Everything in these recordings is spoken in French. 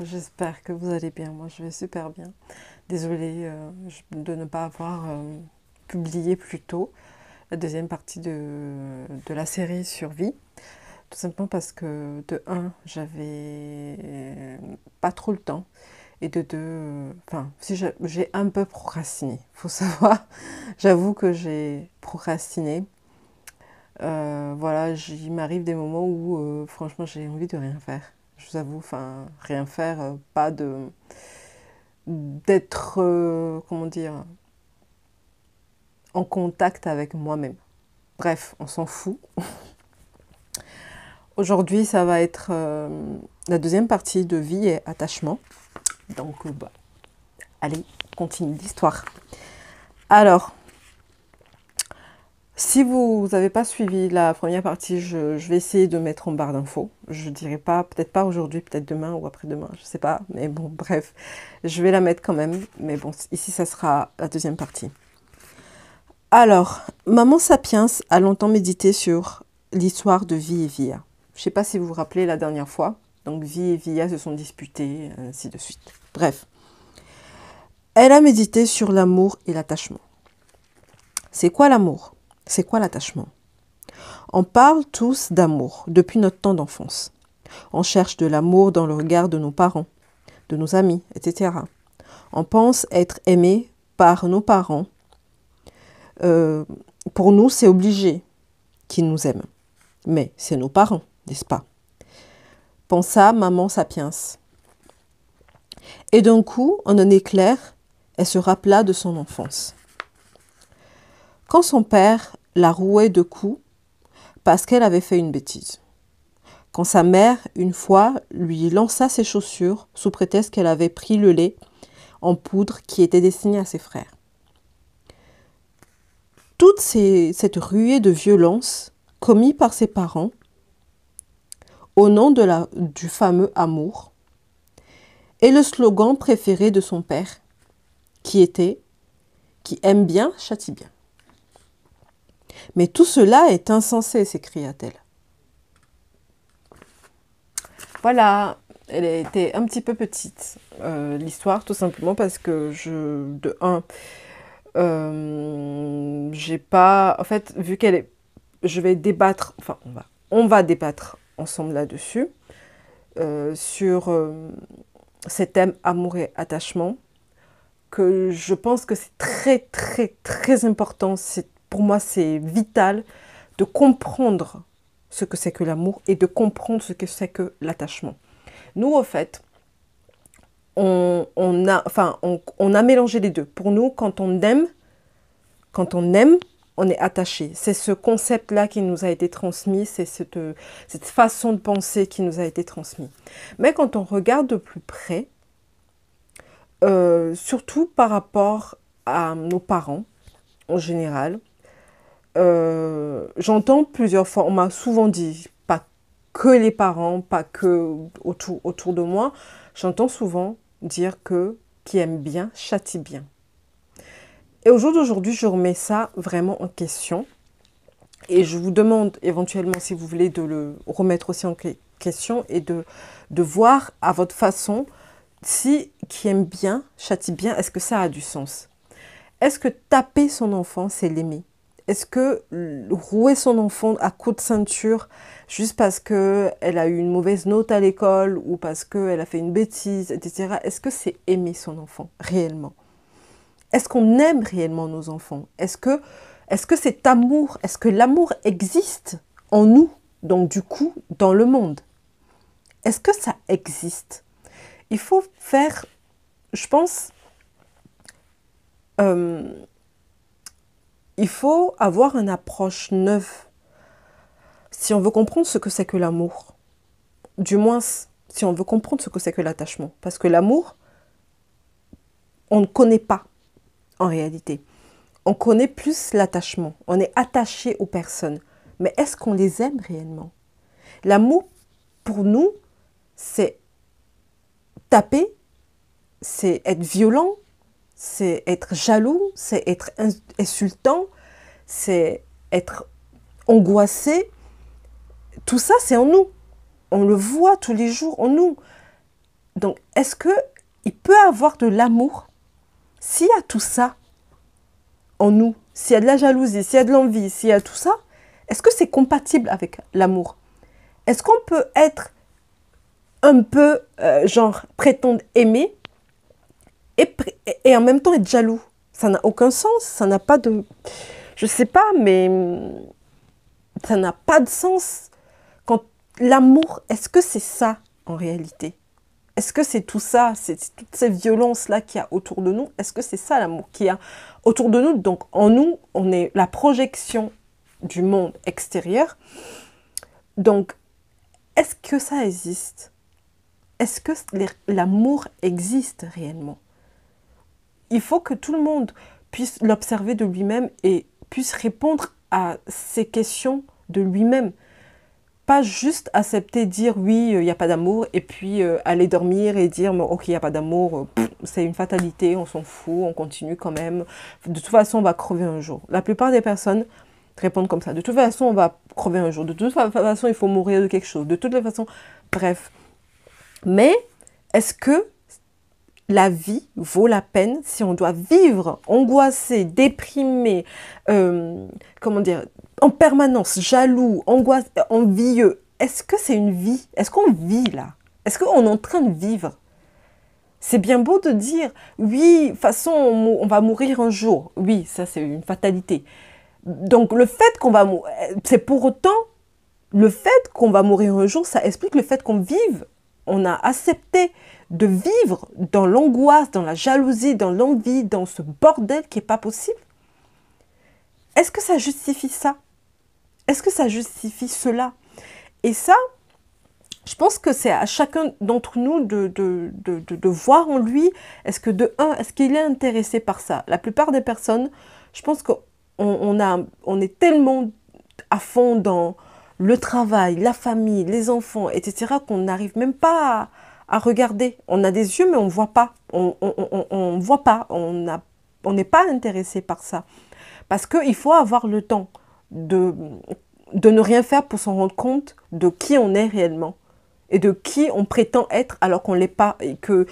J'espère que vous allez bien. Moi, je vais super bien. Désolée de ne pas avoir publié plus tôt la deuxième partie de la série Survie. Tout simplement parce que, de un, j'avais pas trop le temps. Et de deux, enfin, si j'ai un peu procrastiné, faut savoir. J'avoue que j'ai procrastiné. Voilà, il m'arrive des moments où, franchement, j'ai envie de rien faire. Je vous avoue, enfin, rien faire, pas de d'être, comment dire, en contact avec moi-même. Bref, on s'en fout. Aujourd'hui, ça va être la deuxième partie de vie et attachement. Donc, bah, allez, continue l'histoire. Alors, si vous n'avez pas suivi la première partie, je vais essayer de mettre en barre d'infos. Je dirais pas, peut-être pas aujourd'hui, peut-être demain ou après-demain, je sais pas. Mais bon, bref, je vais la mettre quand même. Mais bon, ici, ça sera la deuxième partie. Alors, Maman Sapiens a longtemps médité sur l'histoire de Vie et Via. Je ne sais pas si vous vous rappelez la dernière fois. Donc, Vie et Via se sont disputés, ainsi de suite. Bref. Elle a médité sur l'amour et l'attachement. C'est quoi l'amour? C'est quoi l'attachement? On parle tous d'amour depuis notre temps d'enfance. On cherche de l'amour dans le regard de nos parents, de nos amis, etc. On pense être aimé par nos parents. Pour nous, c'est obligé qu'ils nous aiment. Mais c'est nos parents, n'est-ce pas? Pensa Maman Sapiens. Et d'un coup, en un éclair, elle se rappela de son enfance. Quand son père la rouait de coups parce qu'elle avait fait une bêtise. Quand sa mère, une fois, lui lança ses chaussures sous prétexte qu'elle avait pris le lait en poudre qui était destiné à ses frères. Cette ruée de violence commise par ses parents au nom du fameux amour est le slogan préféré de son père qui était « Qui aime bien, châtie bien ». Mais tout cela est insensé, s'écria-t-elle. Voilà, elle était un petit peu petite, l'histoire, tout simplement parce que j'ai pas, en fait, vu qu'elle est, je vais débattre, enfin, on va débattre ensemble là-dessus, sur ces thèmes amour et attachement, que je pense que c'est très, très, très important. Pour moi, c'est vital de comprendre ce que c'est que l'amour et de comprendre ce que c'est que l'attachement. Nous, au fait, on a mélangé les deux. Pour nous, quand on aime, on est attaché. C'est ce concept-là qui nous a été transmis, c'est cette façon de penser qui nous a été transmise. Mais quand on regarde de plus près, surtout par rapport à nos parents, en général, j'entends plusieurs fois, on m'a souvent dit, pas que les parents, pas que autour de moi, j'entends souvent dire que qui aime bien châtie bien. Et au jour d'aujourd'hui, je remets ça vraiment en question. Et je vous demande éventuellement, si vous voulez, de le remettre aussi en question et de voir à votre façon si qui aime bien châtie bien, est-ce que ça a du sens? Est-ce que taper son enfant, c'est l'aimer? Est-ce que rouer son enfant à coups de ceinture juste parce qu'elle a eu une mauvaise note à l'école ou parce qu'elle a fait une bêtise, etc. Est-ce que c'est aimer son enfant réellement? Est-ce qu'on aime réellement nos enfants? Est-ce que cet amour, est-ce que l'amour existe en nous, donc du coup dans le monde? Est-ce que ça existe? Il faut faire, je pense, il faut avoir une approche neuve si on veut comprendre ce que c'est que l'amour. Du moins, si on veut comprendre ce que c'est que l'attachement. Parce que l'amour, on ne connaît pas en réalité. On connaît plus l'attachement. On est attaché aux personnes. Mais est-ce qu'on les aime réellement? L'amour, pour nous, c'est taper, c'est être violent, c'est être jaloux, c'est être insultant, c'est être angoissé. Tout ça, c'est en nous. On le voit tous les jours en nous. Donc, est-ce qu'il peut avoir de l'amour s'il y a tout ça en nous, s'il y a de la jalousie, s'il y a de l'envie, s'il y a tout ça, est-ce que c'est compatible avec l'amour? Est-ce qu'on peut être un peu, genre, prétendre aimer et en même temps être jaloux? Ça n'a aucun sens, ça n'a pas de... Je sais pas, mais ça n'a pas de sens. Quand l'amour, est-ce que c'est ça en réalité? Est-ce que c'est tout ça, c'est toutes ces violences-là qu'il y a autour de nous? Est-ce que c'est ça l'amour qu'il y a autour de nous? Donc en nous, on est la projection du monde extérieur. Donc, est-ce que ça existe? Est-ce que l'amour existe réellement? Il faut que tout le monde puisse l'observer de lui-même et puisse répondre à ces questions de lui-même. Pas juste accepter, dire oui, il n'y a pas d'amour, et puis aller dormir et dire ok, il n'y a pas d'amour, c'est une fatalité, on s'en fout, on continue quand même. De toute façon, on va crever un jour. La plupart des personnes répondent comme ça. De toute façon, on va crever un jour. De toute façon, il faut mourir de quelque chose. De toute façon, bref. Mais est-ce que la vie vaut la peine si on doit vivre angoissé, déprimé, comment dire, en permanence, jaloux, angoisse, envieux? Est-ce que c'est une vie? Est-ce qu'on vit là? Est-ce qu'on est en train de vivre? C'est bien beau de dire, oui, de toute façon, on va mourir un jour. Oui, ça c'est une fatalité. Donc le fait qu'on va mourir, c'est pour autant, le fait qu'on va mourir un jour, ça explique le fait qu'on vive. On a accepté de vivre dans l'angoisse, dans la jalousie, dans l'envie, dans ce bordel qui n'est pas possible. Est-ce que ça justifie ça? Est-ce que ça justifie cela? Et ça, je pense que c'est à chacun d'entre nous de voir en lui, est-ce que de un, est-ce qu'il est intéressé par ça? La plupart des personnes, je pense qu'on est tellement à fond dans le travail, la famille, les enfants, etc., qu'on n'arrive même pas à regarder. On a des yeux, mais on ne voit pas. On voit pas. On n'est pas intéressé par ça. Parce qu'il faut avoir le temps de ne rien faire pour s'en rendre compte de qui on est réellement et de qui on prétend être alors qu'on ne l'est pas et que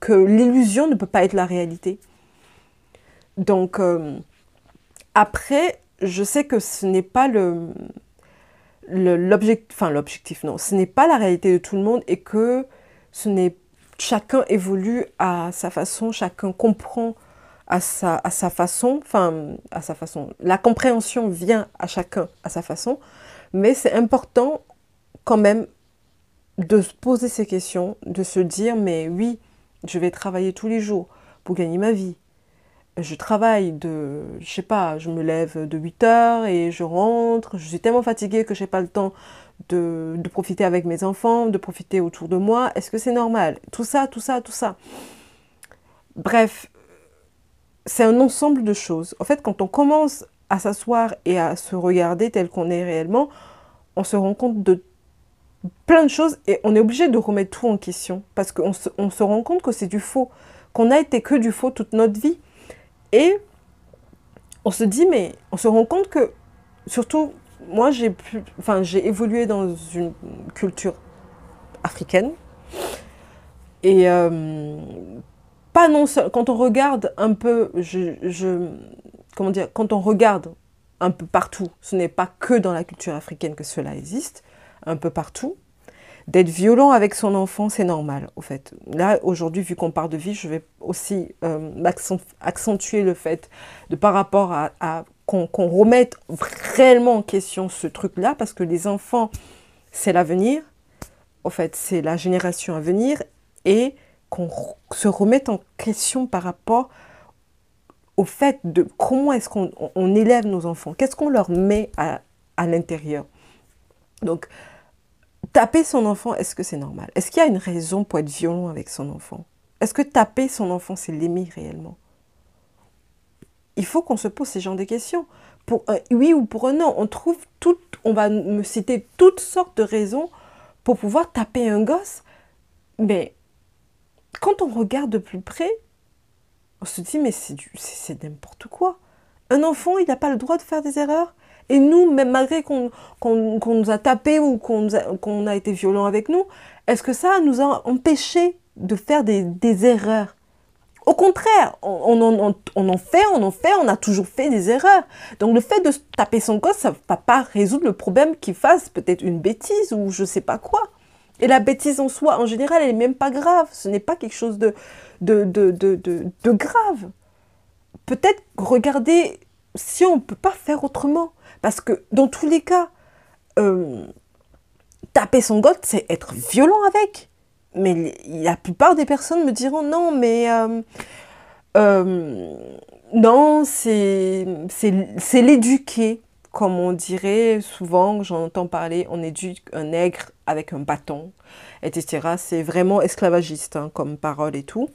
que l'illusion ne peut pas être la réalité. Donc, après, je sais que ce n'est pas l'objectif, non, ce n'est pas la réalité de tout le monde et que chacun évolue à sa façon, chacun comprend à sa façon, la compréhension vient à chacun à sa façon, mais c'est important quand même de se poser ces questions, de se dire, mais oui, je vais travailler tous les jours pour gagner ma vie. Je travaille je sais pas, je me lève de 8 heures et je rentre, je suis tellement fatiguée que je n'ai pas le temps de profiter avec mes enfants, de profiter autour de moi. Est-ce que c'est normal? Tout ça. Bref, c'est un ensemble de choses. En fait, quand on commence à s'asseoir et à se regarder tel qu'on est réellement, on se rend compte de plein de choses et on est obligé de remettre tout en question parce qu'on se rend compte que c'est du faux, qu'on a été que du faux toute notre vie. Et on se dit, mais on se rend compte que, surtout, moi j'ai évolué dans une culture africaine. Et pas non seul, quand on regarde un peu, comment dire, quand on regarde un peu partout, ce n'est pas que dans la culture africaine que cela existe, un peu partout. D'être violent avec son enfant, c'est normal, au fait. Là, aujourd'hui, vu qu'on parle de vie, je vais aussi accentuer le fait de par rapport à qu'on remette réellement en question ce truc-là, parce que les enfants, c'est l'avenir, au fait, c'est la génération à venir, et qu'on se remette en question par rapport au fait de comment est-ce qu'on élève nos enfants, qu'est-ce qu'on leur met à l'intérieur. Donc, taper son enfant, est-ce que c'est normal? Est-ce qu'il y a une raison pour être violent avec son enfant? Est-ce que taper son enfant, c'est l'aimer réellement? Il faut qu'on se pose ces genres de questions. Pour un oui ou pour un non, on va me citer toutes sortes de raisons pour pouvoir taper un gosse. Mais quand on regarde de plus près, on se dit, mais c'est n'importe quoi. Un enfant, il n'a pas le droit de faire des erreurs. Et nous, même malgré qu'on nous a tapé ou qu'on a été violent avec nous, est-ce que ça nous a empêché de faire des erreurs? Au contraire, on en fait, on a toujours fait des erreurs. Donc le fait de taper son gosse, ça ne va pas résoudre le problème qu'il fasse peut-être une bêtise ou je ne sais pas quoi. Et la bêtise en soi, en général, elle n'est même pas grave. Ce n'est pas quelque chose de grave. Peut-être regarder si on ne peut pas faire autrement. Parce que dans tous les cas, taper son gosse, c'est être violent avec. Mais la plupart des personnes me diront non, mais non, c'est l'éduquer. Comme on dirait souvent, j'entends parler, on éduque un nègre avec un bâton, etc. C'est vraiment esclavagiste hein, comme parole et tout.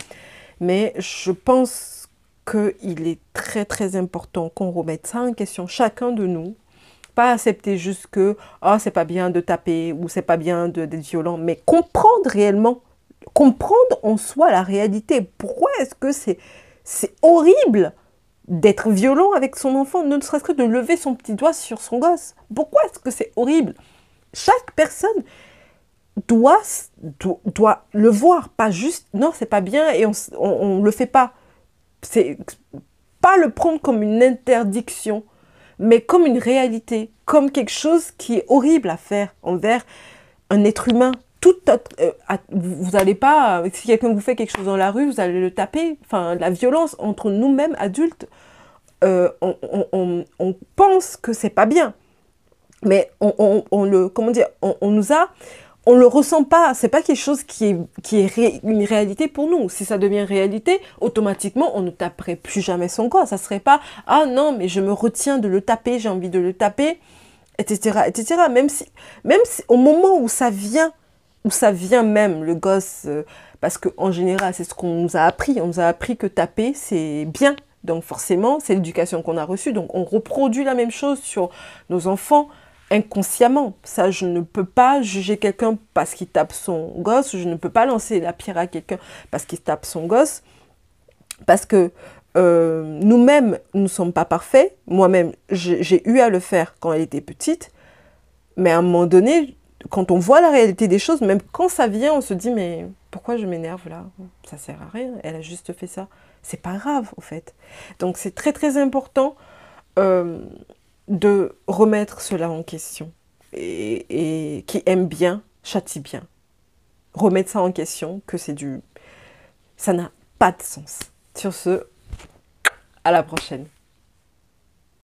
Mais je pense qu'il est très très important qu'on remette ça en question, chacun de nous. Pas accepter juste que oh, c'est pas bien de taper ou c'est pas bien d'être violent, mais comprendre réellement, comprendre en soi la réalité. Pourquoi est-ce que c'est horrible d'être violent avec son enfant, ne serait-ce que de lever son petit doigt sur son gosse? Pourquoi est-ce que c'est horrible? Chaque personne doit le voir, pas juste non, c'est pas bien et on le fait pas. C'est pas le prendre comme une interdiction, mais comme une réalité, comme quelque chose qui est horrible à faire envers un être humain. Vous n'allez pas, si quelqu'un vous fait quelque chose dans la rue, vous allez le taper. Enfin, la violence entre nous-mêmes, adultes, on pense que c'est pas bien. Mais comment dire, on le ressent pas. C'est pas quelque chose qui est une réalité pour nous. Si ça devient réalité, automatiquement, on ne taperait plus jamais son corps. Ça serait pas, ah non, mais je me retiens de le taper, j'ai envie de le taper, etc., etc. Même si au moment où ça vient même, le gosse, parce qu'en général, c'est ce qu'on nous a appris. On nous a appris que taper, c'est bien. Donc forcément, c'est l'éducation qu'on a reçue. Donc on reproduit la même chose sur nos enfants inconsciemment. Ça, je ne peux pas juger quelqu'un parce qu'il tape son gosse. Je ne peux pas lancer la pierre à quelqu'un parce qu'il tape son gosse. Parce que nous-mêmes, nous ne sommes pas parfaits. Moi-même, j'ai eu à le faire quand elle était petite. Mais à un moment donné, quand on voit la réalité des choses, même quand ça vient, on se dit mais pourquoi je m'énerve là? Ça sert à rien, elle a juste fait ça. C'est pas grave au fait. Donc c'est très très important de remettre cela en question. Et qui aime bien, châtie bien. Remettre ça en question, que ça n'a pas de sens. Sur ce, à la prochaine.